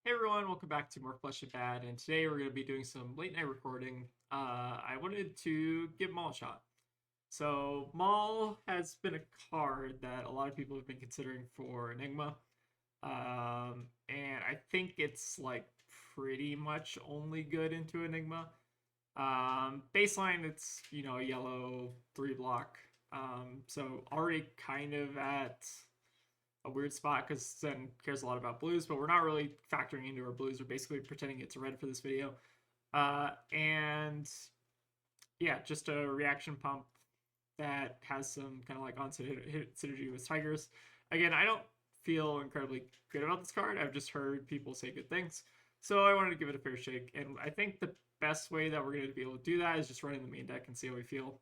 Hey everyone, welcome back to More Flesh and Bad, and today we're going to be doing some late night recording. I wanted to give Maul a shot. So, Maul has been a card that a lot of people have been considering for Enigma, and I think it's like pretty much only good into Enigma. Baseline, it's a yellow 3 block, so already kind of at a weird spot because Zen cares a lot about blues, but we're not really factoring into our blues. We're basically pretending it's red for this video. And yeah, just a reaction pump that has some kind of like on synergy with Tigers. Again, I don't feel incredibly good about this card. I've just heard people say good things. So I wanted to give it a fair shake. And I think the best way that we're going to be able to do that is just running the main deck and see how we feel.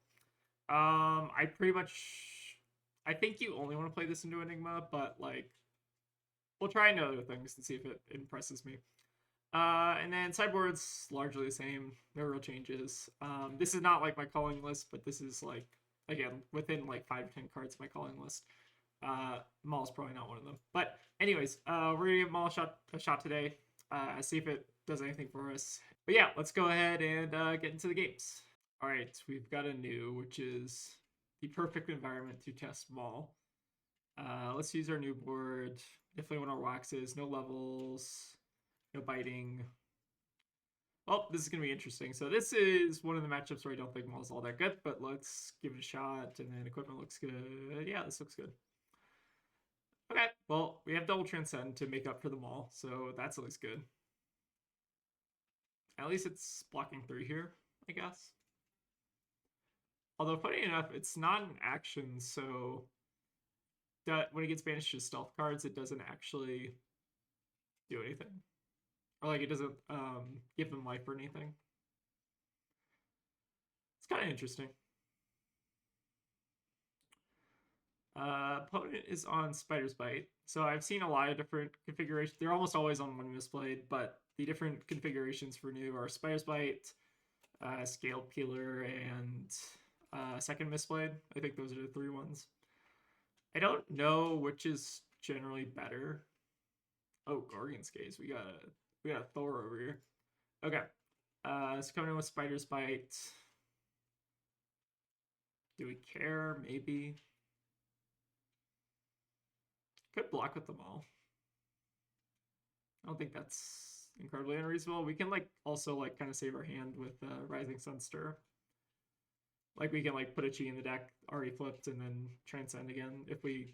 I pretty much I think you only want to play this into Enigma, but like we'll try and other things and see if it impresses me. And then sideboard's largely the same, no real changes. This is not like my calling list, but this is like again within like 5 to 10 cards of my calling list. Maul's probably not one of them, but anyways, we're gonna give Maul a shot today. See if it does anything for us. But yeah, let's go ahead and get into the games. All right, we've got a new, which is the perfect environment to test Maul. Let's use our new board. Definitely want our waxes, no levels, no biting. Oh, this is going to be interesting. So this is one of the matchups where I don't think Maul's all that good, but let's give it a shot. And then equipment looks good. Yeah, this looks good. Okay, well, we have double transcend to make up for the Maul, so that's at least good. At least it's blocking 3 here, I guess. Although, funny enough, it's not an action, so that when it gets banished to stealth cards, it doesn't actually do anything. Or like it doesn't give them life or anything. It's kind of interesting. Opponent is on Spider's Bite. So I've seen a lot of different configurations. They're almost always on one misplayed, but the different configurations for new are Spider's Bite, Scaled Peeler, and second misplayed. I think those are the 3 ones. I don't know which is generally better. Oh, Gorgon's Gaze. We got a Thor over here. Okay. So coming in with Spider's Bite. Do we care? Maybe. Could block with them all. I don't think that's incredibly unreasonable. We can like also like kind of save our hand with Rising Sun Stir. Like we can like put a chi in the deck already flipped and then transcend again if we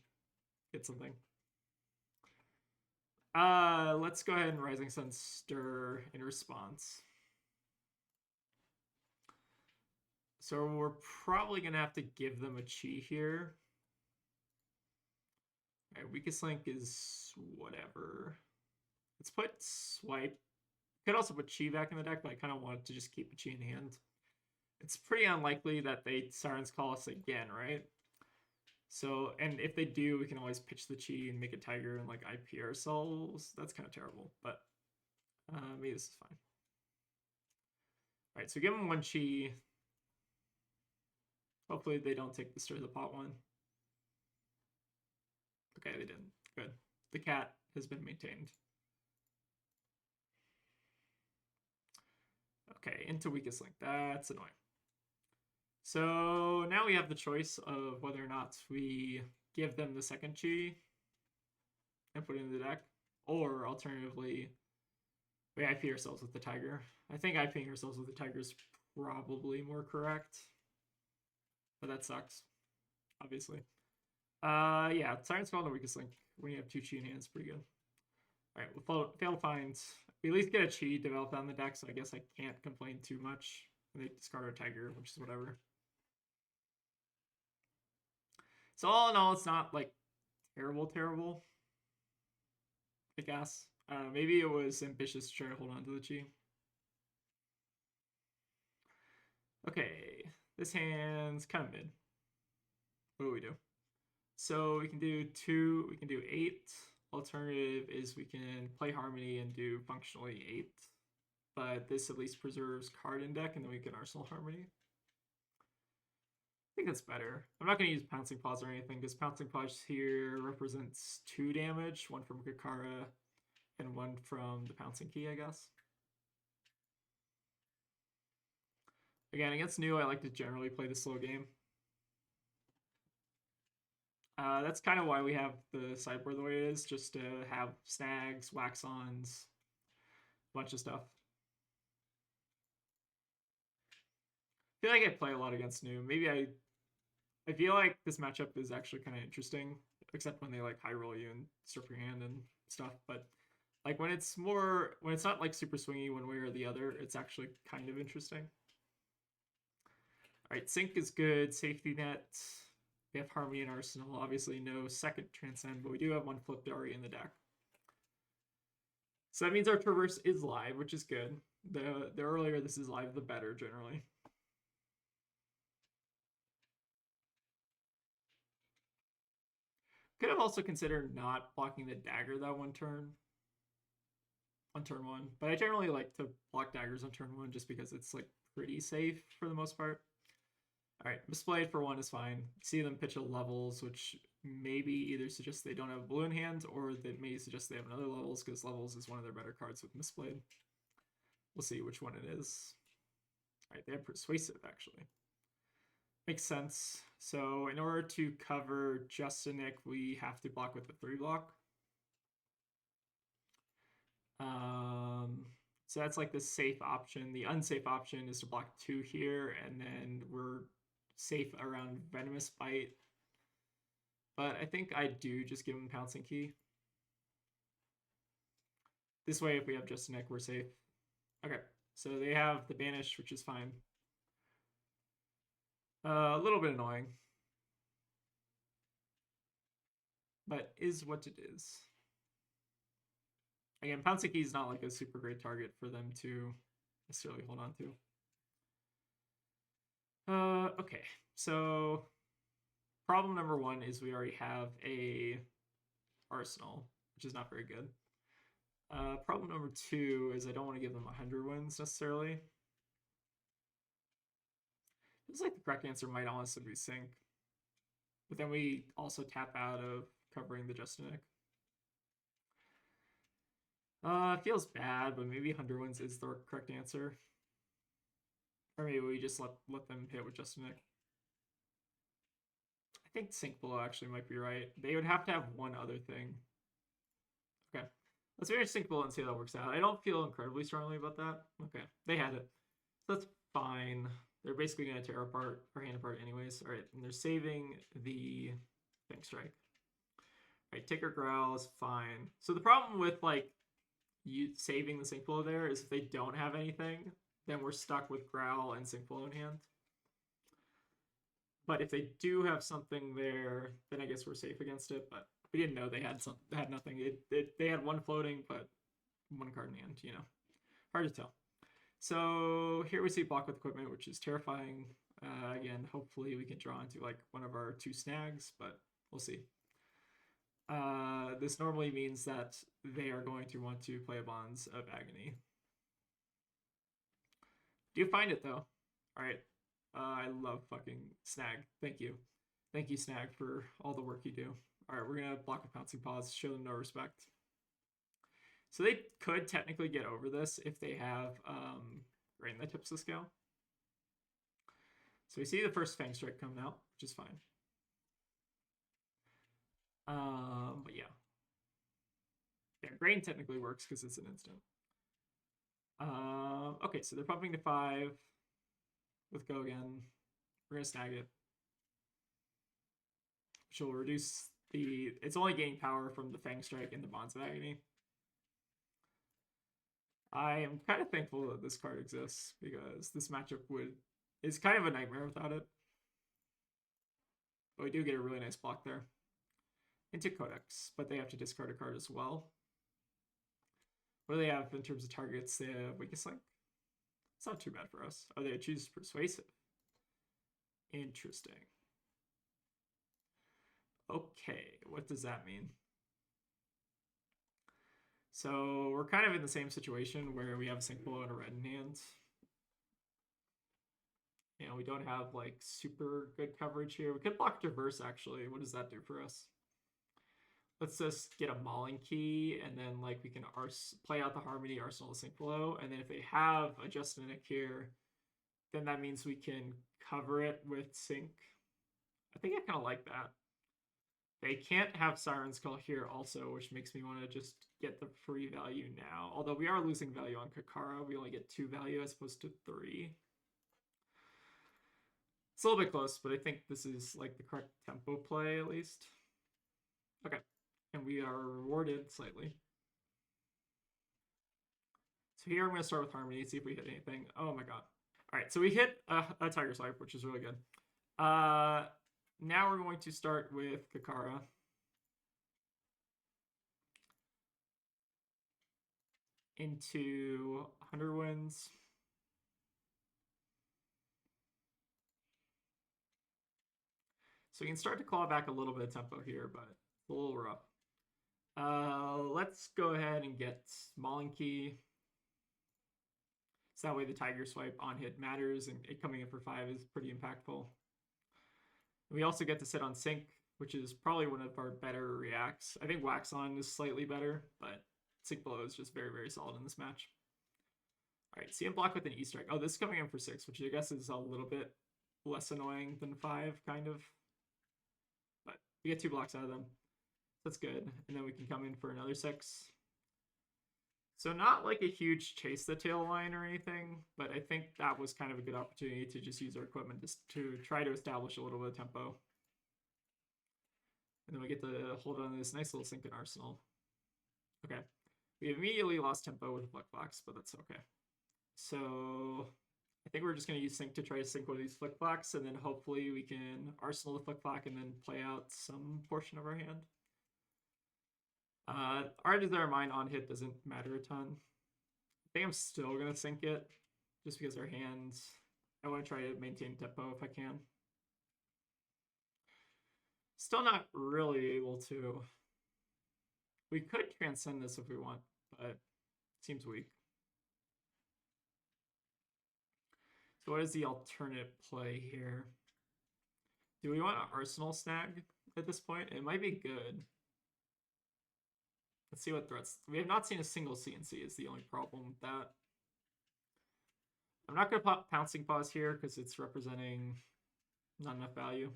get something. Let's go ahead and Rising Sun Stir in response. So we're probably gonna have to give them a chi here. All right, weakest link is whatever. Let's put swipe. Could also put chi back in the deck, but I kind of wanted to just keep a chi in hand. It's pretty unlikely that they Siren's Call us again, right? So, and if they do, we can always pitch the chi and make a tiger and like IP ourselves. That's kind of terrible, but maybe this is fine. All right, so give them 1 chi. Hopefully they don't take the Stir the Pot one. Okay, they didn't. Good. The cat has been maintained. Okay, into weakest link. That's annoying. So now we have the choice of whether or not we give them the second chi and put it in the deck, or alternatively, we IP ourselves with the tiger. I think IPing ourselves with the tiger is probably more correct, but that sucks, obviously. Yeah, Siren's Call on the weakest link when you have 2 chi in hand is pretty good. All right, we'll fail to find. We at least get a chi developed on the deck, so I guess I can't complain too much. And they discard our tiger, which is whatever. So all in all, it's not like terrible. I guess. I don't know. Maybe it was ambitious to try to hold on to the chi. Okay, this hand's kind of mid. What do we do? So we can do 2. We can do 8. Alternative is we can play Harmony and do functionally 8. But this at least preserves card in deck, and then we can Arsenal Harmony. I think that's better. I'm not going to use Pouncing Paws or anything, because Pouncing Paws here represents 2 damage, 1 from Kakara and one from the pouncing key, I guess. Again, against new, I like to generally play the slow game. That's kind of why we have the sideboard the way it is, just to have snags, wax-ons, a bunch of stuff. I feel like I play a lot against new. Maybe I feel like this matchup is actually kind of interesting, except when they like high roll you and strip your hand and stuff. But like when it's not like super swingy one way or the other, it's actually kind of interesting. All right, sync is good. Safety net. We have Harmony and Arsenal. Obviously, no second Transcend, but we do have one flipped already in the deck. So that means our Traverse is live, which is good. The earlier this is live, the better generally. Could have also considered not blocking the dagger that one turn. On turn one. But I generally like to block daggers on turn one just because it's like pretty safe for the most part. Alright, Misplayed for one is fine. See them pitch at levels, which maybe either suggests they don't have a blue in hand, or that may suggest they have another levels, because levels is one of their better cards with Misplayed. We'll see which one it is. Alright, they have Persuasive, actually. Makes sense. So in order to cover Justinic, we have to block with the 3-block. So that's like the safe option. The unsafe option is to block 2 here, and then we're safe around Venomous Bite. But I think I do just give him Pouncing Key. This way, if we have Justinic, we're safe. Okay, so they have the Banish, which is fine. A little bit annoying. But is what it is. Again, Pouncing Key is not like a super great target for them to necessarily hold on to. Okay, so problem number one is we already have a Arsenal, which is not very good. Problem number two is I don't want to give them 100 wins necessarily. Feels like the correct answer might honestly be Sync. But then we also tap out of covering the Justinic. It feels bad, but maybe 100 wins is the correct answer. Or maybe we just let them hit with Justinic. I think Sync Below actually might be right. They would have to have one other thing. Okay. Let's finish Sync Below and see how that works out. I don't feel incredibly strongly about that. Okay. They had it. So that's fine. They're basically going to tear apart our hand apart anyways. All right. And they're saving the Fang Strike. All right. Ticker Growl is fine. So the problem with like you saving the Sync Below there is if they don't have anything, then we're stuck with Growl and Sync Below in hand. But if they do have something there, then I guess we're safe against it. But we didn't know they had nothing. They had one floating, but one card in hand. You know, hard to tell. So here we see block with equipment, which is terrifying. Again, hopefully we can draw into like one of our 2 snags, but we'll see. This normally means that they are going to want to play a Bonds of Agony. Do you find it though? All right. I love fucking Snag. Thank you. Thank you, Snag, for all the work you do. All right, we're going to block a Pouncing Paws, show them no respect. So they could technically get over this if they have rain that tips the scale. So we see the first Fang Strike coming out, which is fine. But yeah. Yeah, Grain technically works because it's an instant. Okay, so they're pumping to 5 with Go again. We're going to snag it. Which will reduce the... It's only gaining power from the Fang Strike and the Bonds of Agony. I am kind of thankful that this card exists because this matchup is kind of a nightmare without it. But we do get a really nice block there. Into Codex, but they have to discard a card as well. What do they have in terms of targets? They have Weakest Link. It's not too bad for us. Oh, they choose Persuasive. Interesting. Okay, what does that mean? So we're kind of in the same situation where we have a Sync Below and a red in hand. And we don't have like super good coverage here. We could block Traverse actually. What does that do for us? let's just get a Mauling key, and then like we can play out the Harmony, Arsenal the Sync below, and then if they have a Justinic here, then that means we can cover it with Sync. I think I kind of like that. They can't have Siren's Call here also, which makes me want to just get the free value now. Although we are losing value on Kakara. We only get 2 value as opposed to 3. It's a little bit close, but I think this is like the correct tempo play at least. Okay, and we are rewarded slightly. So here I'm going to start with Harmony, see if we hit anything. Oh my god. All right, so we hit a Tiger Swipe, which is really good. Now we're going to start with Kakara. Into 100 Winds. So we can start to claw back a little bit of tempo here, but it's a little rough. Let's go ahead and get Mauling Key. So that way the Tiger Swipe on hit matters, and it coming in for 5 is pretty impactful. We also get to sit on Sync, which is probably one of our better reacts. I think Wax On is slightly better, but Sync Below is just very, very solid in this match. All right, CM block with an E-Strike. Oh, this is coming in for 6, which I guess is a little bit less annoying than 5, kind of. But we get 2 blocks out of them. That's good. And then we can come in for another 6. So not like a huge chase the tail line or anything, but I think that was kind of a good opportunity to just use our equipment to try to establish a little bit of tempo. And then we get to hold on to this nice little Sync in Arsenal. Okay. We immediately lost tempo with Flick Flocks, but that's okay. So I think we're just going to use Sync to try to sync one of these Flick Flocks, and then hopefully we can Arsenal the Flick Flock and then play out some portion of our hand. Our Desire Mine on hit doesn't matter a ton. I think I'm still going to Sync it, just because our hands, I want to try to maintain tempo if I can. Still not really able to. We could transcend this if we want, but it seems weak. So what is the alternate play here? Do we want an Arsenal snag at this point? It might be good. Let's see what threats. We have not seen a single CNC is the only problem with that. I'm not going to pop Pouncing Paws here because it's representing not enough value.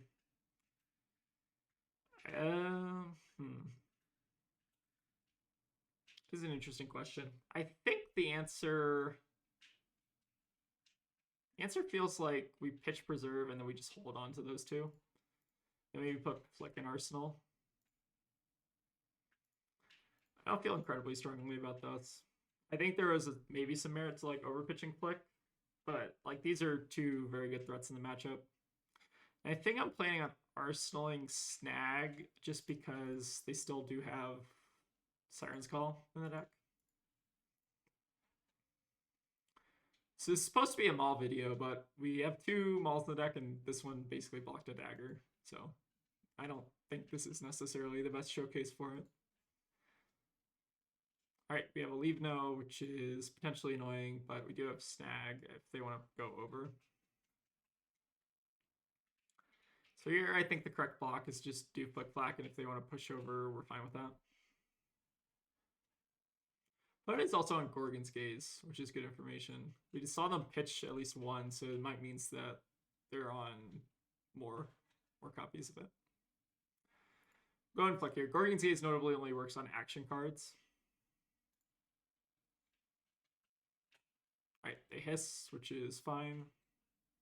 This is an interesting question. I think the answer feels like we pitch Preserve and then we just hold on to those 2. And maybe put Flick in Arsenal. I don't feel incredibly strongly about those. I think there was maybe some merit to like overpitching Flick, but like these are 2 very good threats in the matchup. And I think I'm planning on Arsenaling Snag just because they still do have Siren's Call in the deck. So this is supposed to be a Maul video, but we have 2 Mauls in the deck, and this one basically blocked a dagger. So I don't think this is necessarily the best showcase for it. All right, we have a Leave No, which is potentially annoying, but we do have Snag if they want to go over. So here, I think the correct block is just do Flick Flack, and if they want to push over, we're fine with that. But it's also on Gorgon's Gaze, which is good information. We just saw them pitch at least 1, so it might mean that they're on more copies of it. Go and Flick here. Gorgon's Gaze notably only works on action cards. All right, they hiss, which is fine.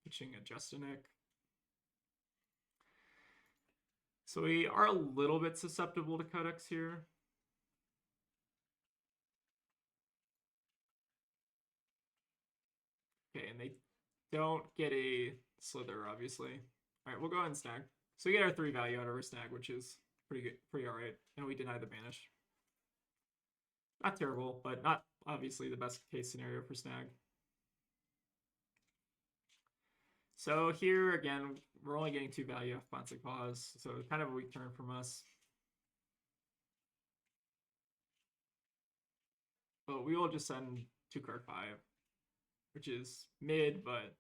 Pitching a Justinic. So we are a little bit susceptible to Codex here. Okay, and they don't get a Slither, obviously. All right, we'll go ahead and Snag. So we get our 3 value out of our Snag, which is pretty good, pretty all right. And we deny the Banish. Not terrible, but not obviously the best case scenario for Snag. So here, again, we're only getting 2 value off Pouncing Paws, so kind of a weak turn from us. But we will just send 2 card 5, which is mid, but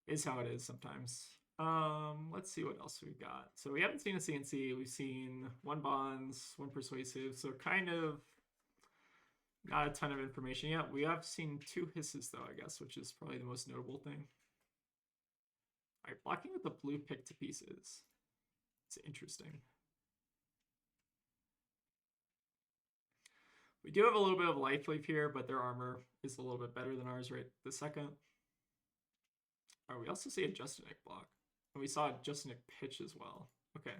is how it is sometimes. Let's see what else we've got. So we haven't seen a CNC. We've seen one bonds, one persuasive. So kind of not a ton of information yet. We have seen two hisses though, I guess, which is probably the most notable thing. All right, blocking with the blue pick to pieces. It's interesting. We do have a little bit of life leaf here, but their armor is a little bit better than ours right this second. All right, we also see a Justinic block. And we saw a Justinic pitch as well. Okay.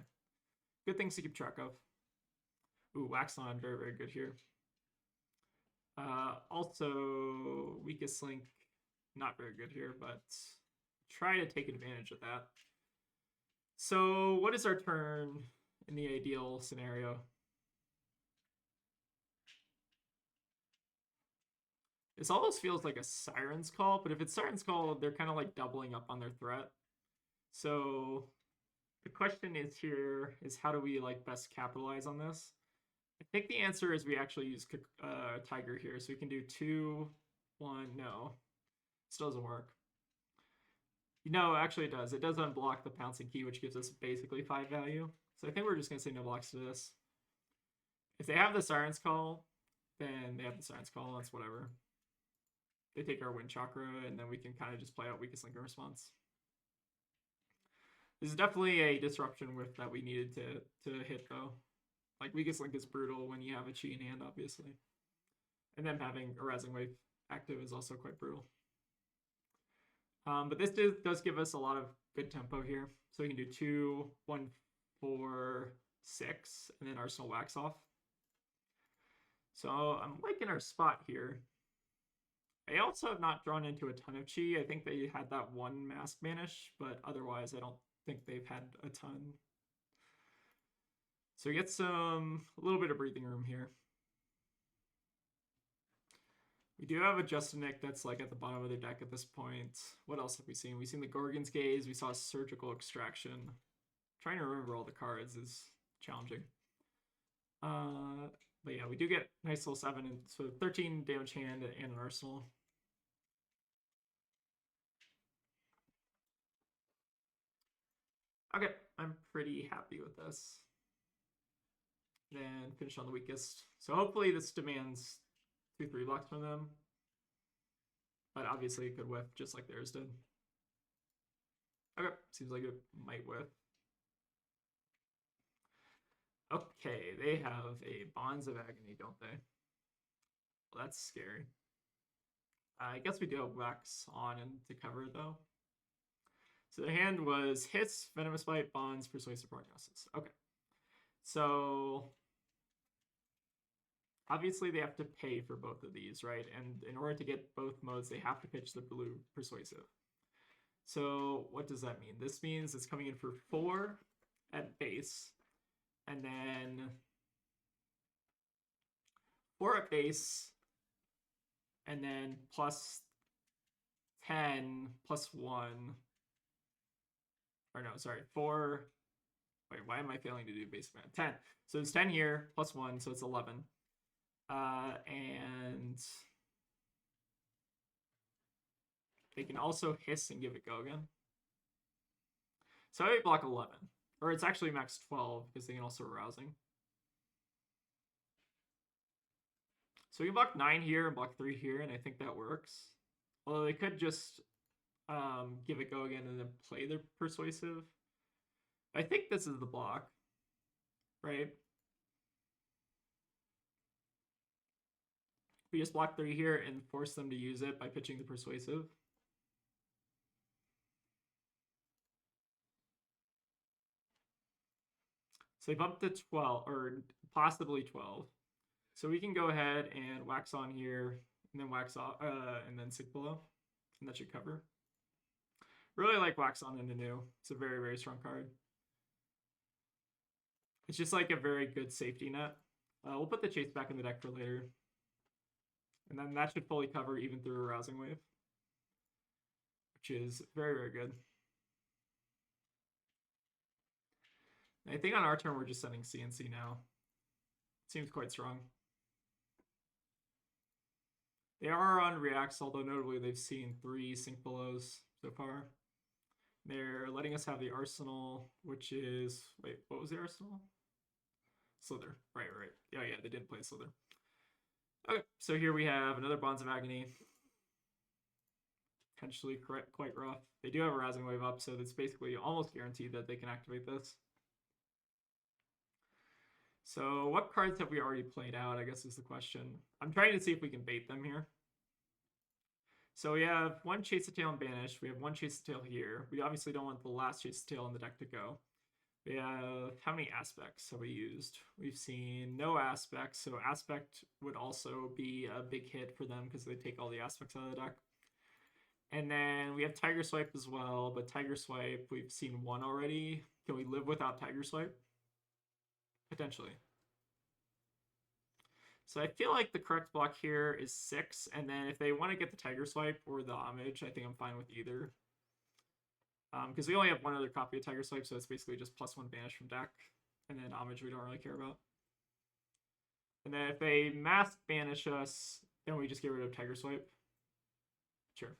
Good things to keep track of. Ooh, Wax on, very, very good here. Also, weakest link, not very good here, but try to take advantage of that. So what is our turn in the ideal scenario? This almost feels like a Siren's Call, but if it's Siren's Call, they're kind of like doubling up on their threat. So the question is here is how do we like best capitalize on this? I think the answer is we actually use Tiger here. So we can do 2, 1, no. Still doesn't work. No, actually it does. It does unblock the pouncing key, which gives us basically 5 value. So I think we're just going to say no blocks to this. If they have the Siren's Call, then they have the Siren's Call. That's whatever. They take our Wind Chakra, and then we can kind of just play out Weakest Link in response. This is definitely a disruption with that we needed to hit, though. Like, Weakest Link is brutal when you have a Chi in hand, obviously. And then having a Rising Wave active is also quite brutal. But this does give us a lot of good tempo here. So we can do 2, 1, 4, 6, and then Arsenal Wax off. So I'm liking our spot here. I also have not drawn into a ton of Chi. I think they had that one Mask Banish, but otherwise I don't think they've had a ton. So we get a little bit of breathing room here. We do have a Justinic that's like at the bottom of the deck at this point. What else have we seen? We've seen the Gorgon's Gaze. We saw Surgical Extraction. Trying to remember all the cards is challenging. But yeah, we do get nice little 7, and so 13 damage hand and an arsenal. Okay, I'm pretty happy with this. Then finish on the weakest. So hopefully this demands 2-3 blocks from them. But obviously it could whiff just like theirs did. Okay, seems like it might whiff. Okay, they have a Bonds of Agony, don't they? Well, that's scary. I guess we do have Wax on and to cover it, though. So the hand was Hiss, Venomous Bite, Bonds, Persuasive Prognosis. Okay. So obviously they have to pay for both of these, right? And in order to get both modes, they have to pitch the blue Persuasive. So what does that mean? This means it's coming in for 4 at base, and then 4 at base, and then plus 10 plus 1. Or no, sorry, 4. Wait, why am I failing to do basic math? 10. So it's 10 here, plus 1, so it's 11. And they can also hiss and give it go again. So I block 11. Or it's actually max 12 because they can also arousing. So we can block 9 here and block 3 here, and I think that works. Although they could just give it go again and then play their persuasive. I think this is the block, right? We just block 3 here and force them to use it by pitching the persuasive. So they bump to 12, or possibly 12. So we can go ahead and Wax on here, and then Wax off, and then Sig below, and that should cover. Really like Wax on into new. It's a very, very strong card. It's just like a very good safety net. We'll put the Chase back in the deck for later. And then that should fully cover even through a Rousing Wave, which is very, very good. I think on our turn, we're just sending CNC now. Seems quite strong. They are on reacts, although notably they've seen 3 Sink Belows so far. They're letting us have the arsenal, which is wait, what was the arsenal? Slither. Right, right. Yeah, yeah, they didn't play Slither. Okay, so here we have another Bonds of Agony. Potentially quite rough. They do have a Rousing Wave up, so it's basically almost guaranteed that they can activate this. So what cards have we already played out, I guess is the question. I'm trying to see if we can bait them here. So we have one Chase the Tail and Banish. We have one Chase the Tail here. We obviously don't want the last Chase the Tail in the deck to go. We have, how many aspects have we used? We've seen no aspects, so aspect would also be a big hit for them because they take all the aspects out of the deck. And then we have Tiger Swipe as well, but Tiger Swipe, we've seen one already. Can we live without Tiger Swipe? Potentially. So I feel like the correct block here is 6, and then if they want to get the Tiger Swipe or the Homage, I think I'm fine with either. Because we only have one other copy of Tiger Swipe, so it's basically just +1 banish from deck, and then Homage we don't really care about. And then if they mask banish us, then we just get rid of Tiger Swipe. Sure.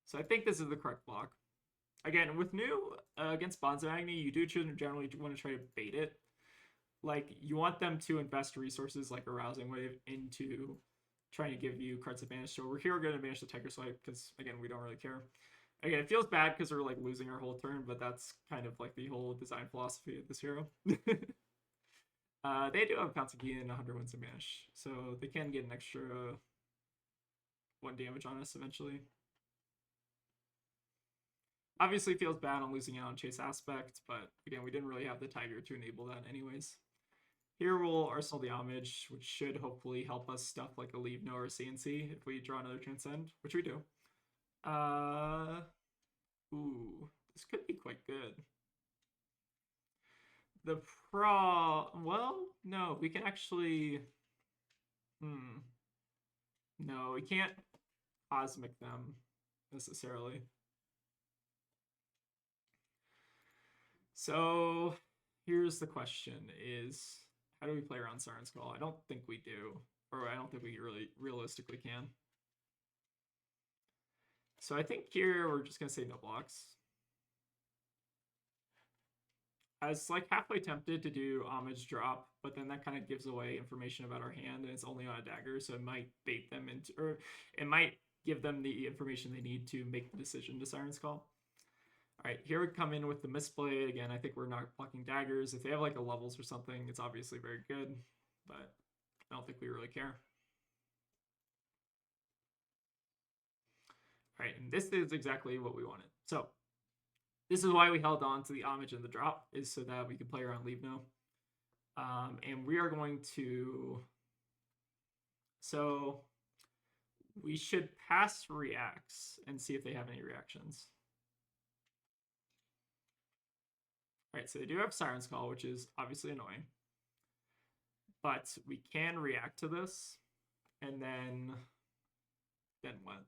So I think this is the correct block. Again, with new against Bonds of Agony, you do generally want to try to bait it. Like, you want them to invest resources like a Rousing Wave into trying to give you cards advantage. So we're here going to banish the Tiger Swipe because, again, we don't really care. Again, it feels bad because we're like losing our whole turn, but that's kind of like the whole design philosophy of this hero. They do have Katsuki and 100 wins to banish, so they can get an extra 1 damage on us eventually. Obviously feels bad on losing out on Chase Aspect, but again, we didn't really have the Tiger to enable that anyways. Here we'll Arsenal the Homage, which should hopefully help us stuff like a Leave No or a CNC if we draw another Transcend, which we do. Ooh, this could be quite good. Well, no, we can actually, no, we can't Cosmic them necessarily. So here's the question is, how do we play around Siren's Call? I don't think we do, or I don't think we really realistically can. So I think here we're just going to say no blocks. I was like halfway tempted to do Homage Drop, but then that kind of gives away information about our hand, and it's only on a dagger, so it might bait them into, or it might give them the information they need to make the decision to Siren's Call. All right, here we come in with the Mistblade. Again, I think we're not blocking daggers. If they have like a levels or something, it's obviously very good, but I don't think we really care. All right, and this is exactly what we wanted. So this is why we held on to the Homage and the Drop, is so that we could play around Leave No. And we are going to... So we should pass reacts and see if they have any reactions. All right, so they do have Siren's Call, which is obviously annoying. But we can react to this, and then what?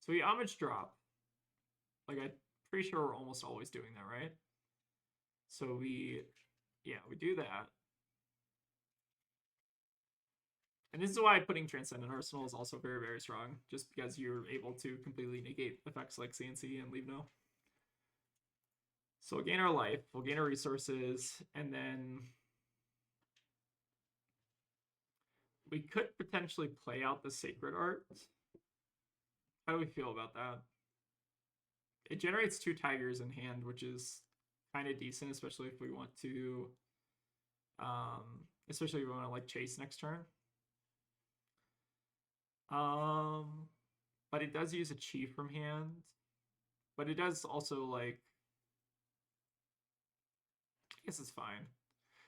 So we Homage Drop. Like, I'm pretty sure we're almost always doing that, right? So we do that. And this is why putting Transcendent Arsenal is also very, very strong, just because you're able to completely negate effects like CNC and Leave No. So we'll gain our life, we'll gain our resources, and then we could potentially play out the Sacred Art. How do we feel about that? It generates 2 tigers in hand, which is kind of decent, especially if we want to, especially if we want to like chase next turn. But it does use a chi from hand, but it does also like, I guess it's fine.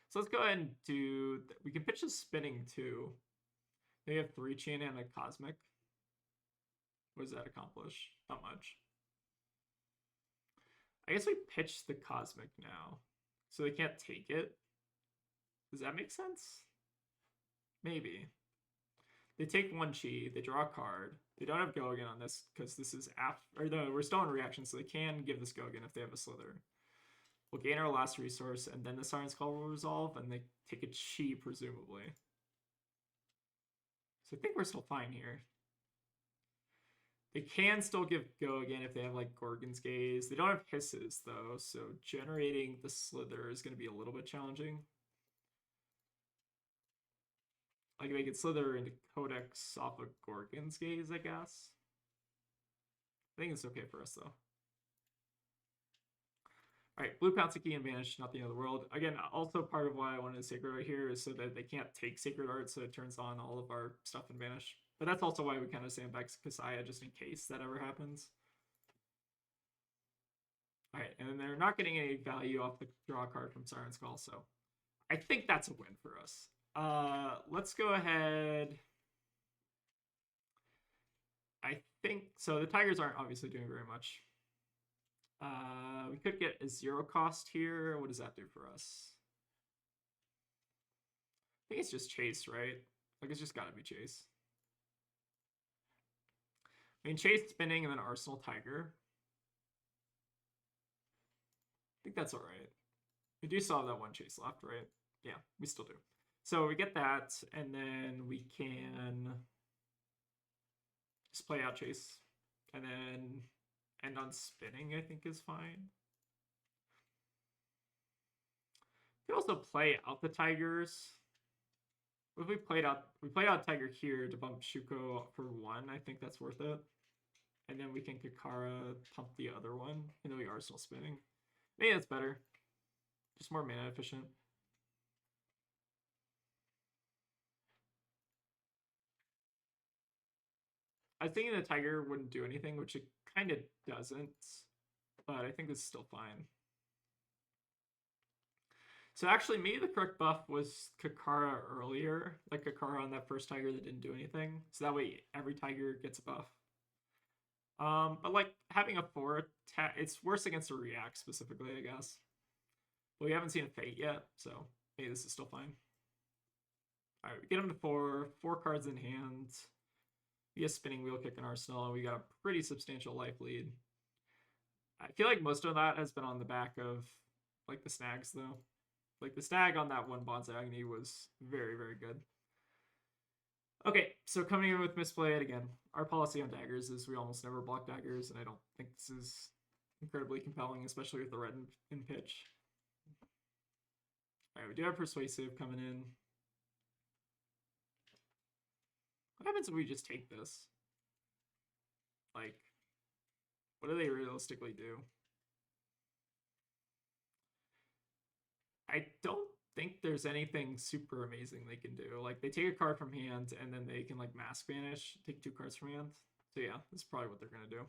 So let's go ahead and do, we can pitch a spinning too. They have 3 chi and a cosmic. What does that accomplish? Not much. I guess we pitch the cosmic now, so they can't take it. Does that make sense? Maybe. They take 1 chi, they draw a card. They don't have go again on this because this is after, or no, we're still in reaction, so they can give this go again if they have a Slither. We'll gain our last resource, and then the Siren's Call will resolve, and they take a chi, presumably. So I think we're still fine here. They can still give go again if they have like Gorgon's Gaze. They don't have hisses though, so generating the Slither is going to be a little bit challenging. Like they could Slither into Codex off of Gorgon's Gaze, I guess. I think it's okay for us though. Alright, blue pounce a key and vanish, not the end of the world. Again, also part of why I wanted Sacred Art here is so that they can't take Sacred Art, so it turns on all of our stuff and vanish. But that's also why we kind of sandbag Kasaya, just in case that ever happens. Alright, and then they're not getting any value off the draw card from Siren Skull, so I think that's a win for us. Let's go ahead. I think so. The Tigers aren't obviously doing very much. We could get a 0 cost here. What does that do for us? I think it's just Chase, right? Like it's just gotta be Chase. I mean, Chase spinning and then Arsenal Tiger. I think that's all right. We do still have that one Chase left, right? Yeah, we still do. So we get that, and then we can just play out Chase, and then end on spinning, I think is fine. We could also play out the Tigers. If we played out Tiger here to bump Shuko for 1, I think that's worth it. And then we can Kakara pump the other one, and then we Arsenal spinning. Maybe that's better. Just more mana efficient. I was thinking the Tiger wouldn't do anything, which it kind of doesn't, but I think this is still fine. So actually, maybe the correct buff was Kakara earlier, like Kakara on that first Tiger that didn't do anything. So that way every Tiger gets a buff. But like having a 4 attack, it's worse against a React specifically, I guess. But we haven't seen a Fate yet, so maybe this is still fine. All right, we get him to 4 cards in hand. We get Spinning Wheel Kick in Arsenal, and we got a pretty substantial life lead. I feel like most of that has been on the back of like the snags though. Like the snag on that one Bonsai Agni was very, very good. Okay, so coming in with Misplay it again. Our policy on daggers is we almost never block daggers, and I don't think this is incredibly compelling, especially with the red in pitch. All right, we do have Persuasive coming in. What happens if we just take this? Like, what do they realistically do? I don't think there's anything super amazing they can do. Like, they take a card from hand, and then they can, like, Mask Vanish, take 2 cards from hand. So yeah, that's probably what they're going to do.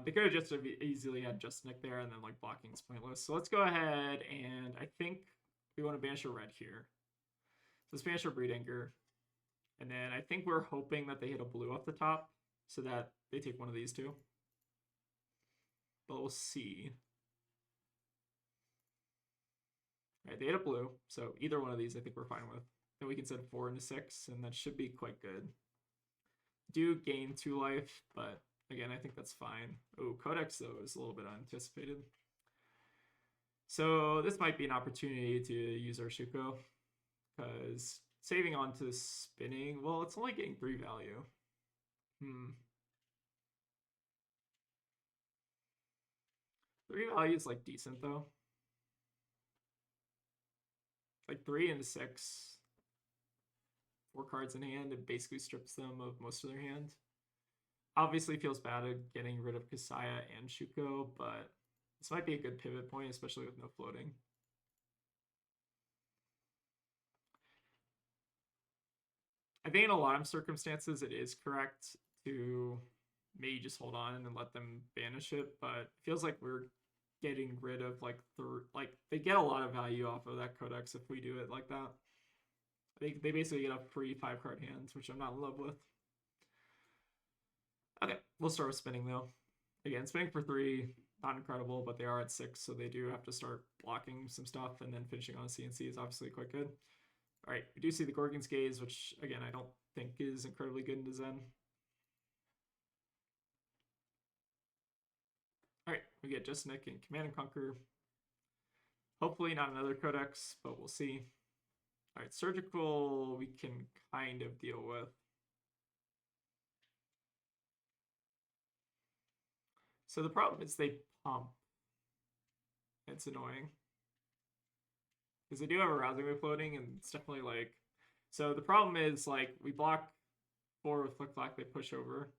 They could have just easily had Just Nick there, and then, like, blocking is pointless. So let's go ahead, and I think we want to banish a red here. So let's banish our Breed Anchor. And then I think we're hoping that they hit a blue off the top, so that they take one of these two. But we'll see. All right, they hit a blue, so either one of these I think we're fine with. Then we can send 4 into 6, and that should be quite good. Do gain 2 life, but again, I think that's fine. Oh, Codex, though, is a little bit unanticipated. So this might be an opportunity to use our Shuko, because saving on to spinning, well, it's only getting 3 value. 3 value is, like, decent, though. Like 3 into 6. 4 cards in hand, it basically strips them of most of their hand. Obviously feels bad at getting rid of Kasaya and Shuko, but this might be a good pivot point, especially with no floating. I think in a lot of circumstances it is correct to maybe just hold on and then let them banish it, but it feels like we're getting rid of like they get a lot of value off of that Codex if we do it like that. They basically get a free 5-card hands, which I'm not in love with. Okay, we'll start with spinning though. Again, spinning for 3, not incredible, but they are at 6, so they do have to start blocking some stuff, and then finishing on a CNC is obviously quite good. All right, we do see the Gorgon's Gaze, which again I don't think is incredibly good in Zen. All right, we get Just Nick and Command and Conquer. Hopefully not another Codex, but we'll see. All right, Surgical we can kind of deal with. So the problem is they pump. It's annoying. Because they do have a rousing wave floating, and it's definitely like... So the problem is, like, we block 4 with Flick Flack, they push over.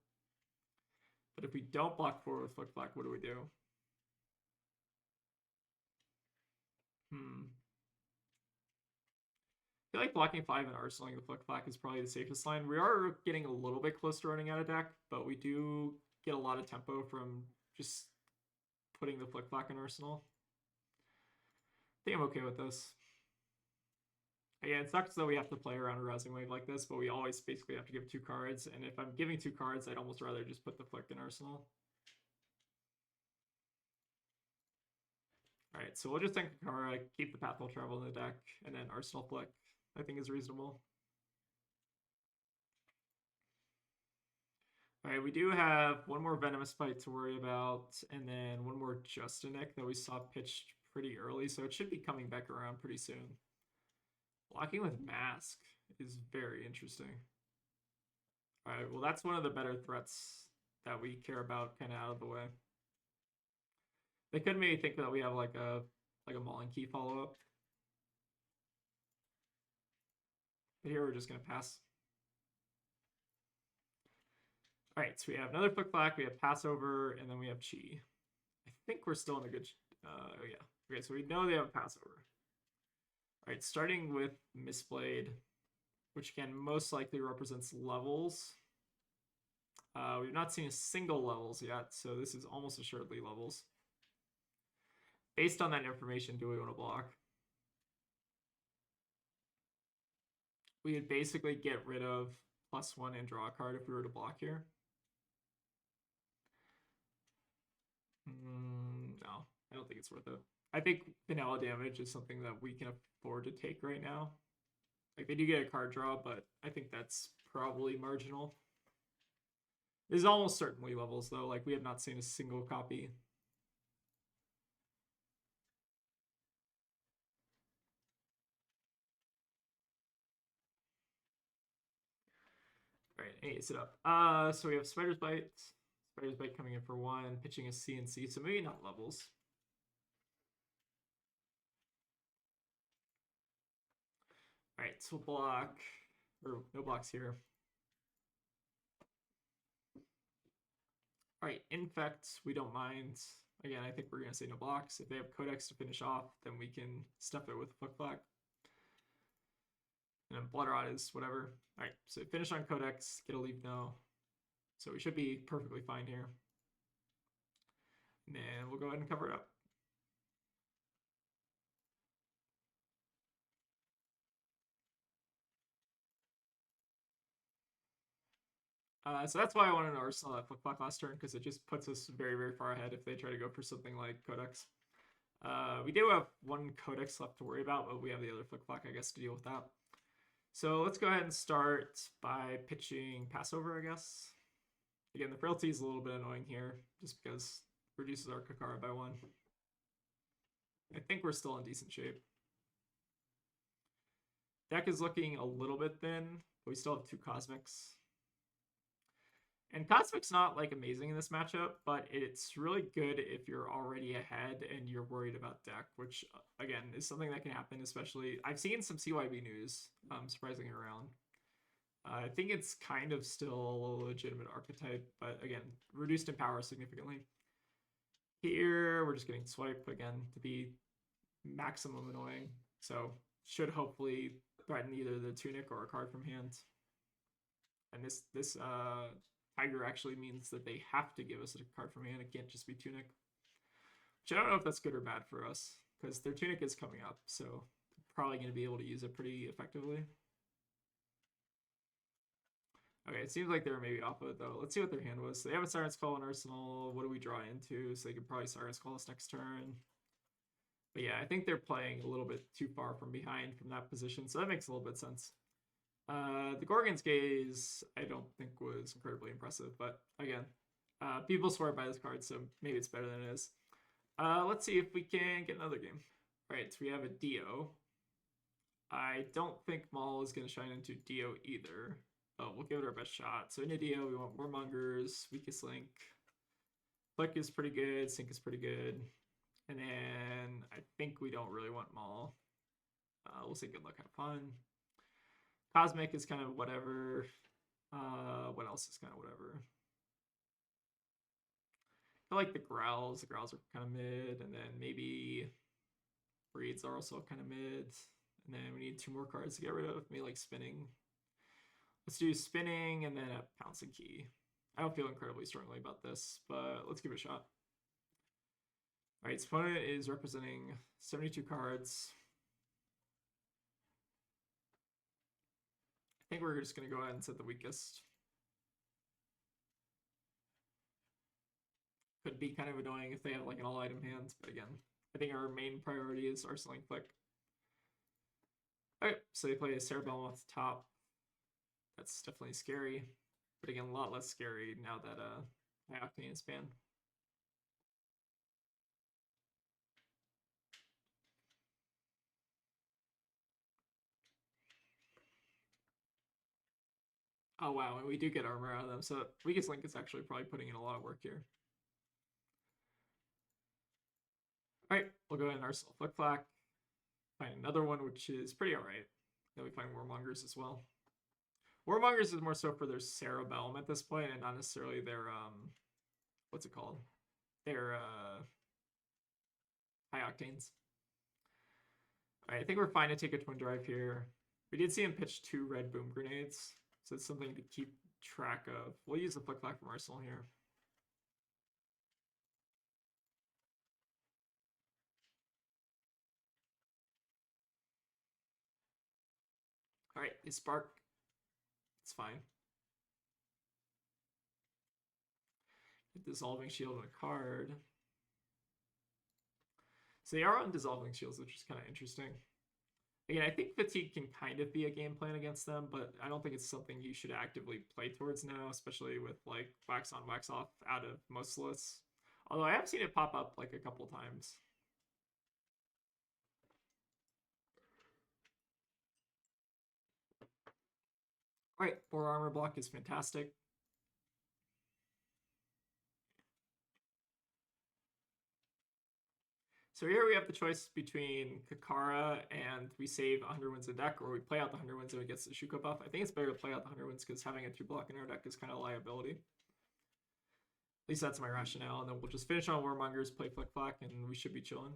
But if we don't block 4 with Flick Flack, what do we do? I feel like blocking 5 and arsenaling the Flick Flack is probably the safest line. We are getting a little bit close to running out of deck, but we do get a lot of tempo from just putting the Flick Flack in arsenal. I think I'm okay with this. Again, it sucks that we have to play around a rousing wave like this, but we always basically have to give 2 cards, and if I'm giving 2 cards, I'd almost rather just put the Flick in arsenal. Alright, so we'll just think Kakara, keep the Path Will Travel in the deck, and then Arsenal Flick, I think is reasonable. Alright, we do have one more Venomous Bite to worry about, and then one more Justinic that we saw pitched pretty early, so it should be coming back around pretty soon. Blocking with Mask is very interesting. Alright, well that's one of the better threats that we care about kind of out of the way. They could maybe think that we have like a Maul and Key follow-up. But here we're just going to pass. Alright, so we have another Flick Flack, we have Passover, and then we have Chi. I think we're still in a good... yeah. Okay, so we know they have a Passover. Alright, starting with Mistblade, which again most likely represents levels. We've not seen a single levels yet, so this is almost assuredly levels. Based on that information, do we want to block? We would basically get rid of +1 and draw a card if we were to block here. No, I don't think it's worth it. I think vanilla damage is something that we can afford to take right now. Like, they do get a card draw, but I think that's probably marginal. This is almost certainly levels, though. Like, we have not seen a single copy. Alright, ace it up. So we have Spider's Bite. Spider's Bite coming in for 1, pitching a CNC, so maybe not levels. Alright, so we'll block, or no blocks here. Alright, Infect, we don't mind. Again, I think we're going to say no blocks. If they have Codex to finish off, then we can stuff it with Flick Flack. And then Blood Rot is whatever. Alright, so finish on Codex, get a leave no. So we should be perfectly fine here. And then we'll go ahead and cover it up. So that's why I wanted to arsenal that Flick Flack last turn, because it just puts us very, very far ahead if they try to go for something like Codex. We do have 1 Codex left to worry about, but we have the other Flick Flack, I guess, to deal with that. So let's go ahead and start by pitching Passover, I guess. Again, the frailty is a little bit annoying here, just because it reduces our Kakara by 1. I think we're still in decent shape. Deck is looking a little bit thin, but we still have 2 Cosmics. And Cosmic's not like amazing in this matchup, but it's really good if you're already ahead and you're worried about deck, which again is something that can happen. Especially, I've seen some CYB news surprisingly around. I think it's kind of still a legitimate archetype, but again, reduced in power significantly. Here we're just getting swipe again to be maximum annoying, so should hopefully threaten either the Tunic or a card from hand. And this Tiger actually means that they have to give us a card from hand. It can't just be Tunic. Which I don't know if that's good or bad for us, because their Tunic is coming up, so they're probably going to be able to use it pretty effectively. Okay, it seems like they're maybe off of it, though. Let's see what their hand was. So they have a Siren's Call and Arsenal. What do we draw into? So they could probably Siren's Call us next turn. But yeah, I think they're playing a little bit too far from behind from that position, so that makes a little bit of sense. The Gorgon's Gaze, I don't think was incredibly impressive, but again, people swear by this card, so maybe it's better than it is. Let's see if we can get another game. Alright, so we have a Dio. I don't think Maul is going to shine into Dio either, but we'll give it our best shot. So in a Dio, we want Warmongers, Weakest Link. Flick is pretty good. Sync is pretty good. And then I think we don't really want Maul. We'll say good luck, have fun. Cosmic is kind of whatever. What else is kind of whatever? I like the Growls. The Growls are kind of mid. And then maybe Breeds are also kind of mid. And then we need 2 more cards to get rid of. Maybe like Spinning. Let's do Spinning and then a Pouncing Key. I don't feel incredibly strongly about this, but let's give it a shot. All right, opponent is representing 72 cards. I think we're just going to go ahead and set the weakest. Could be kind of annoying if they have like an all-item hand, but again, I think our main priority is Arsenal Flick. Alright, so they play a Cerebellum off the top. That's definitely scary, but again, a lot less scary now that my Octane is banned. Oh wow, and we do get armor out of them, so weakest link is actually probably putting in a lot of work here. Alright, we'll go ahead and Arsenal Flick Flack. Find another one, which is pretty alright. Then we find Warmongers as well. Warmongers is more so for their Cerebellum at this point, and not necessarily their, what's it called? Their, High Octanes. Alright, I think we're fine to take a Twin Drive here. We did see him pitch 2 red Boom Grenades, so it's something to keep track of. We'll use the Flick Flack from Arsenal here. Alright, his Spark. It's fine. Get Dissolving Shield on a card. So they are on Dissolving Shields, which is kind of interesting. Again, I think Fatigue can kind of be a game plan against them, but I don't think it's something you should actively play towards now, especially with like Wax on, Wax off out of most lists. Although I have seen it pop up like a couple times. Alright, 4 armor block is fantastic. So here we have the choice between Kakara and we save 100 wins in deck, or we play out the 100 wins and it gets the Shuko buff. I think it's better to play out the 100 wins because having a 2-block in our deck is kind of a liability. At least that's my rationale, and then we'll just finish on Warmongers, play Flick Flack, and we should be chilling.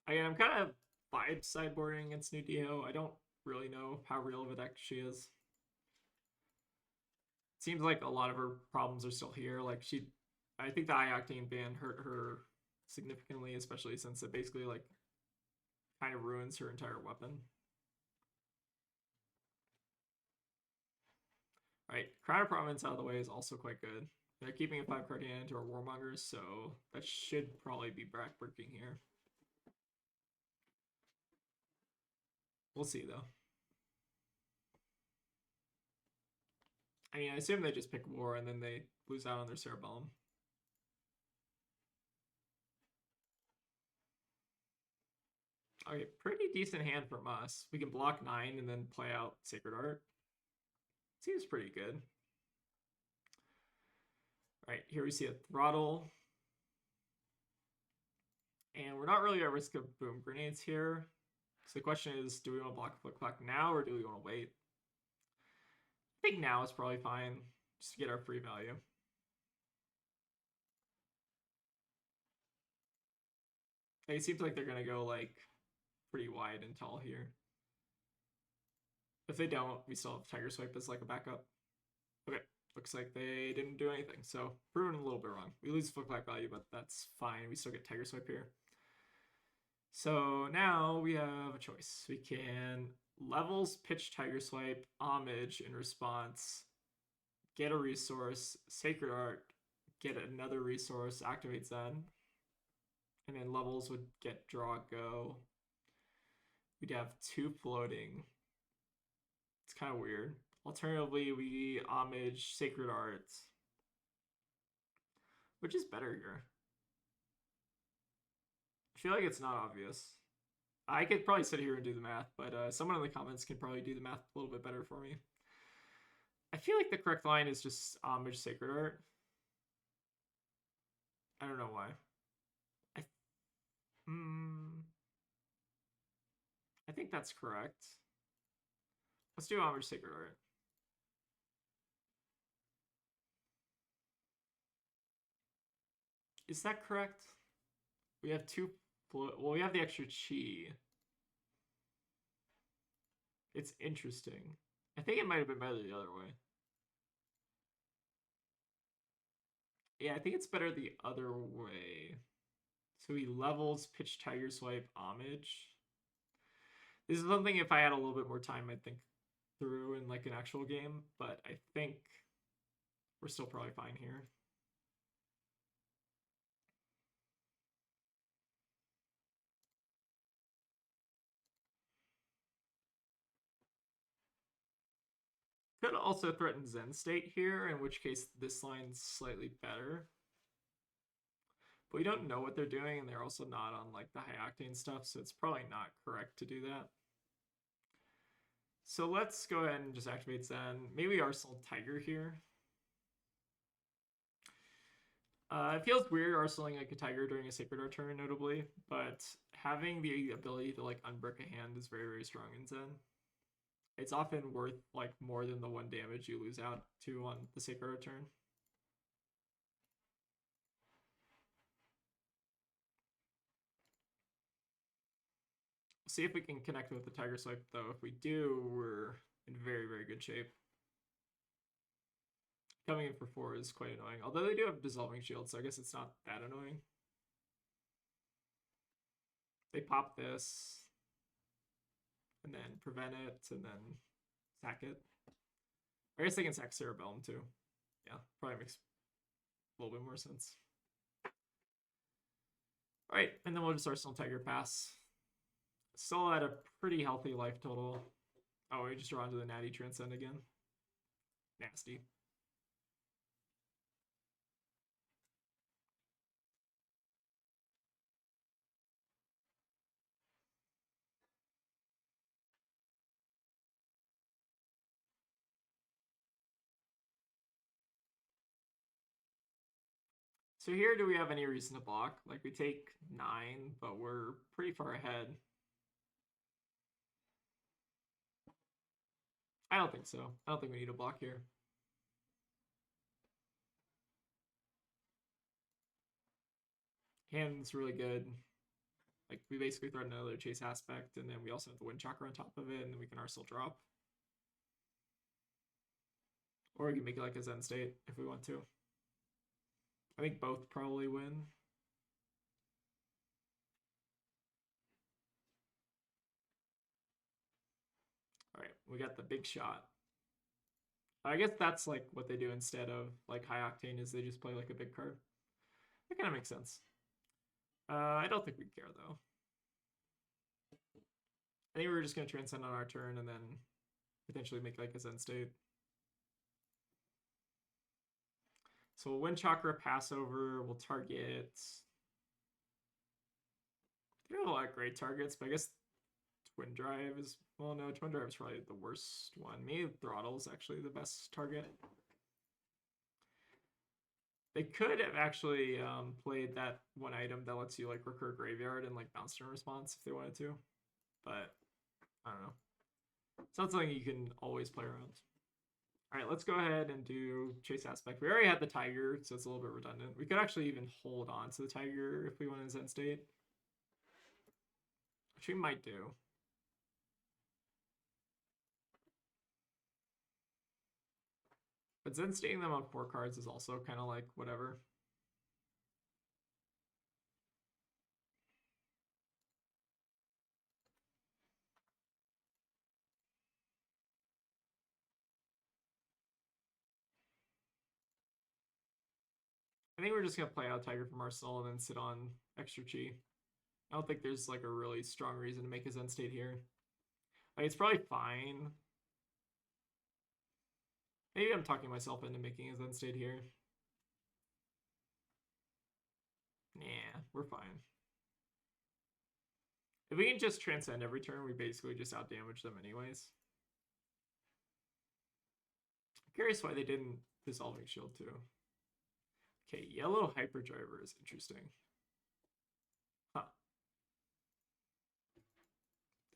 Again, I'm kind of vibe sideboarding against New Dio. I don't really know how real of a deck she is. It seems like a lot of her problems are still here. Like I think the High Octane ban hurt her significantly, especially since it basically like kind of ruins her entire weapon. Alright, Crown of Province out of the way is also quite good. They're keeping a 5-card hand to our Warmongers, so that should probably be backbreaking here. We'll see, though. I mean, I assume they just pick War and then they lose out on their Cerebellum. Okay, pretty decent hand from us. We can block 9 and then play out Sacred Art. Seems pretty good. Alright, here we see a Throttle. And we're not really at risk of Boom Grenades here. So the question is, do we want to block Flick Flack now or do we want to wait? I think now is probably fine, just to get our free value. It seems like they're going to go like pretty wide and tall here. If they don't, we still have Tiger Swipe as like a backup. Okay, looks like they didn't do anything, so proven a little bit wrong. We lose Flick Flack value, but that's fine. We still get Tiger Swipe here. So now we have a choice. We can levels, pitch Tiger Swipe, Homage in response, get a resource, Sacred Art, get another resource, activate Zen, and then levels would get draw, go. We'd have 2 floating. It's kind of weird. Alternatively, we Homage, Sacred Art. Which is better here? I feel like it's not obvious. I could probably sit here and do the math, but someone in the comments can probably do the math a little bit better for me. I feel like the correct line is just homage sacred art. I don't know why. I, hmm, I think that's correct. Let's do homage sacred art. Is that correct? We have two. Well, we have the extra chi. It's interesting. I think it might have been better the other way. Yeah, I think it's better the other way. So he levels pitch tiger swipe homage. This is something if I had a little bit more time, I'd think through in like an actual game, but I think we're still probably fine here. Could also threaten Zen State here, in which case this line's slightly better. But we don't know what they're doing, and they're also not on like the high octane stuff, so it's probably not correct to do that. So let's go ahead and just activate Zen. Maybe Arsenal Tiger here. It feels weird arsenaling like a tiger during a sacred art turn, notably, but having the ability to like unbrick a hand is very, very strong in Zen. It's often worth like more than the 1 damage you lose out to on the sacred art turn. See if we can connect with the tiger swipe though. If we do, we're in very, very good shape. Coming in for 4 is quite annoying. Although they do have dissolving shield, so I guess it's not that annoying. They pop this, and then prevent it, and then sack it. I guess they can sack Cerebellum too. Yeah, probably makes a little bit more sense. All right, and then we'll just Arsenal Tiger pass. Still at a pretty healthy life total. Oh, we just draw into the Natty Transcend again. Nasty. So here, do we have any reason to block? Like, we take 9, but we're pretty far ahead. I don't think so. I don't think we need a block here. Hand's really good. Like, we basically threaten another chase aspect, and then we also have the wind chakra on top of it, and then we can Arsenal drop. Or we can make it like a Zen state if we want to. I think both probably win. All right, we got the big shot. I guess that's like what they do instead of like high octane is they just play like a big card. That kind of makes sense. I don't think we care though. I think we're just gonna transcend on our turn and then potentially make like a Zen state. So we'll win Chakra Passover. We'll target. We have a lot of great targets, but I guess Twin Drive is, well, no, Twin Drive is probably the worst one. Maybe Throttle is actually the best target. They could have actually played that one item that lets you like recur Graveyard and like bounce in response if they wanted to, but I don't know. It's not something you can always play around. All right, let's go ahead and do Chase Aspect. We already had the Tiger, so it's a little bit redundant. We could actually even hold on to the Tiger if we want to Zen State, which we might do. But Zen Stating them on 4 cards is also kind of like whatever. I think we're just going to play out Tiger from Arsenal and then sit on extra chi. I don't think there's like a really strong reason to make a Zen State here. Like, it's probably fine. Maybe I'm talking myself into making a Zen State here. Nah, we're fine. If we can just transcend every turn, we basically just outdamage them anyways. Curious why they didn't Dissolving Shield too. Okay, yellow Hyperdriver is interesting. Huh.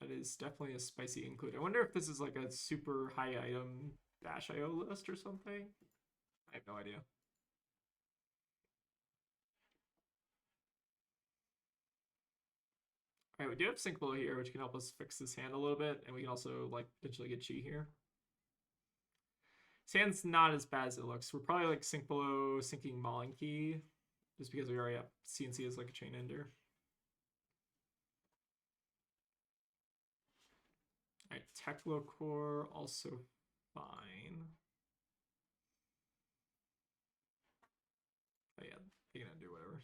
That is definitely a spicy include. I wonder if this is like a super high item dash IO list or something. I have no idea. Alright, we do have Sync Below here, which can help us fix this hand a little bit, and we can also like potentially get Chi here. This hand's not as bad as it looks. We're probably like Sync Below, sinking Mauling Key, just because we already have CNC as like a chain ender. Alright, Teklo Core also fine. Oh yeah, you can undo whatever.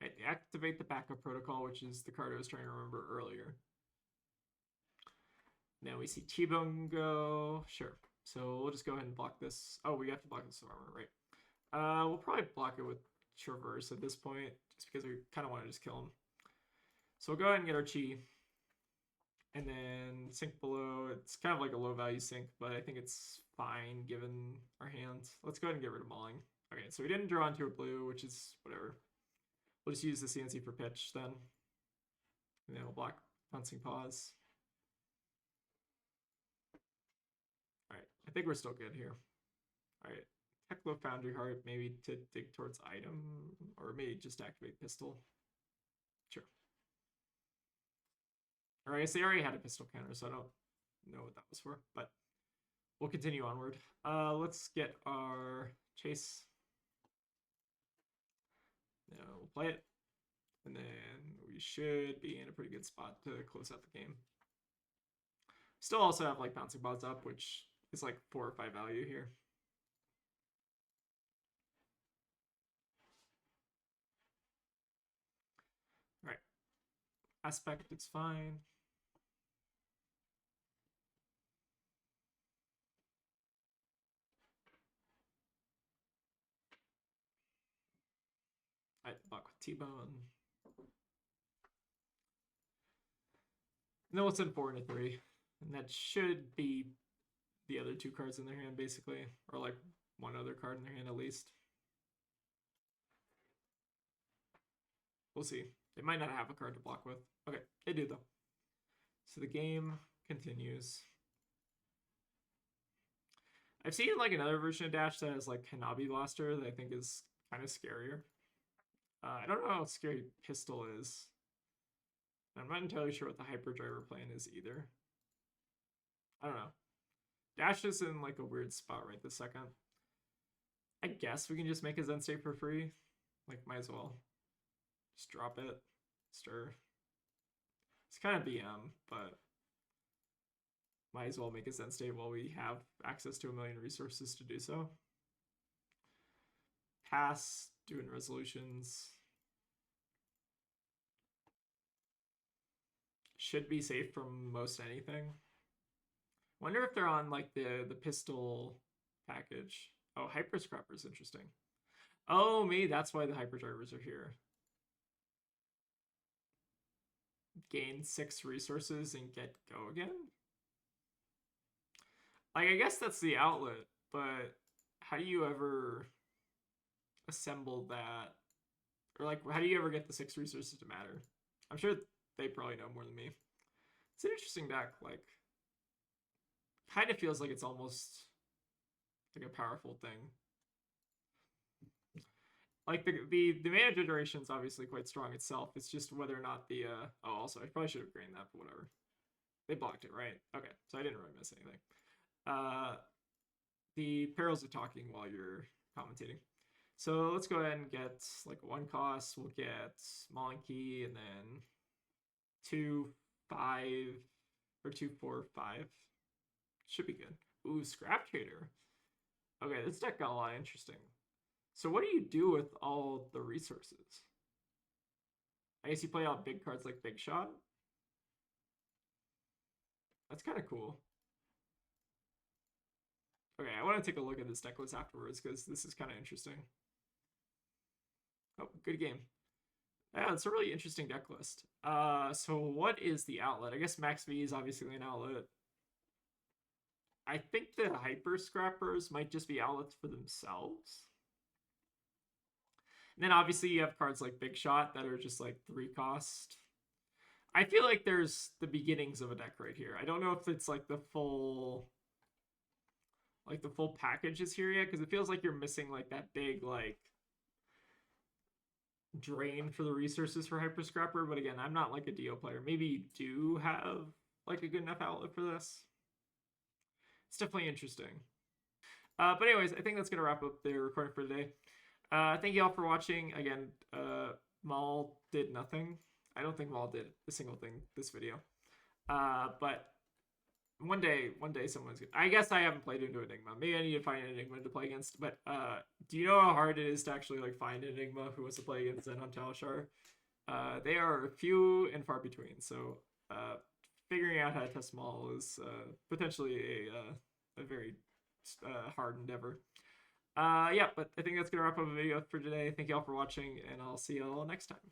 Right, activate the backup protocol, which is the card I was trying to remember earlier. Now we see T-Bone go. Sure. So we'll just go ahead and block this. Oh, we have to block this armor, right? We'll probably block it with Traverse at this point, just because we kind of want to just kill him. So we'll go ahead and get our Chi. And then Sync Below. It's kind of like a low value sync, but I think it's fine given our hand. Let's go ahead and get rid of Mauling. Okay, so we didn't draw into a blue, which is whatever. We'll just use the CNC for pitch then. And then we'll block Pouncing Paws. Alright, I think we're still good here. Alright, Teklo Foundry Heart, maybe to dig towards item, or maybe just activate Pistol. Sure. Or I guess they already had a pistol counter, so I don't know what that was for, but we'll continue onward. Let's get our Chase. Now we'll play it, and then we should be in a pretty good spot to close out the game. Still also have like Bouncing Bots up, which is like 4 or 5 value here. All right, Aspect, it's fine. I block with T-Bone. No, it's in 4 and a 3. And that should be the other 2 cards in their hand, basically. Or like 1 other card in their hand at least. We'll see. They might not have a card to block with. Okay, they do though. So the game continues. I've seen like another version of Dash that has like Hanabi Blaster that I think is kind of scarier. I don't know how scary Pistol is. I'm not entirely sure what the Hyperdriver plan is either. I don't know. Dash is in like a weird spot right this second. I guess we can just make a Zen State for free. Like, might as well. Just drop it. Stir. It's kind of BM, but might as well make a Zen State while we have access to 1 million resources to do so. Pass, doing resolutions. Should be safe from most anything. Wonder if they're on like the pistol package. Oh, Hyper Scrapper is interesting. Oh, maybe that's why the Hyperdrivers are here. Gain 6 resources and get go again? Like, I guess that's the outlet, but how do you ever assemble that? Or like, how do you ever get the 6 resources to matter? I'm sure they probably know more than me. It's an interesting deck. Like, kind of feels like it's almost like a powerful thing. Like the mana generation is obviously quite strong itself. It's just whether or not the oh, also I probably should have grained that, but whatever. They blocked it, right? Okay, so I didn't really miss anything. The perils of talking while you're commentating. So let's go ahead and get like 1 cost. We'll get Mauling Key and then 2, 5, or 2, 4, 5. Should be good. Ooh, Scrap Trader. Okay, this deck got a lot interesting. So what do you do with all the resources? I guess you play out big cards like Big Shot. That's kind of cool. Okay, I want to take a look at this deck list afterwards because this is kind of interesting. Oh, good game. Yeah, it's a really interesting deck list. So what is the outlet? I guess Max V is obviously an outlet. I think the Hyper Scrappers might just be outlets for themselves. And then obviously you have cards like Big Shot that are just like 3 cost. I feel like there's the beginnings of a deck right here. I don't know if it's like the full package is here yet, because it feels like you're missing like that big like drain for the resources for Hyper Scrapper. But again, I'm not like a Dio player. Maybe you do have like a good enough outlet for this. It's definitely interesting. But anyways, I think that's gonna wrap up the recording for today. Thank you all for watching. Again, Maul did nothing. I don't think Maul did a single thing this video. But one day someone's gonna... I guess I haven't played into Enigma. Maybe I need to find an Enigma to play against. But do you know how hard it is to actually like find an Enigma who wants to play against Zen on Talishar? They are few and far between. So figuring out how to test Maul is potentially a very hard endeavor. Yeah, but I think that's gonna wrap up the video for today. Thank you all for watching, and I'll see you all next time.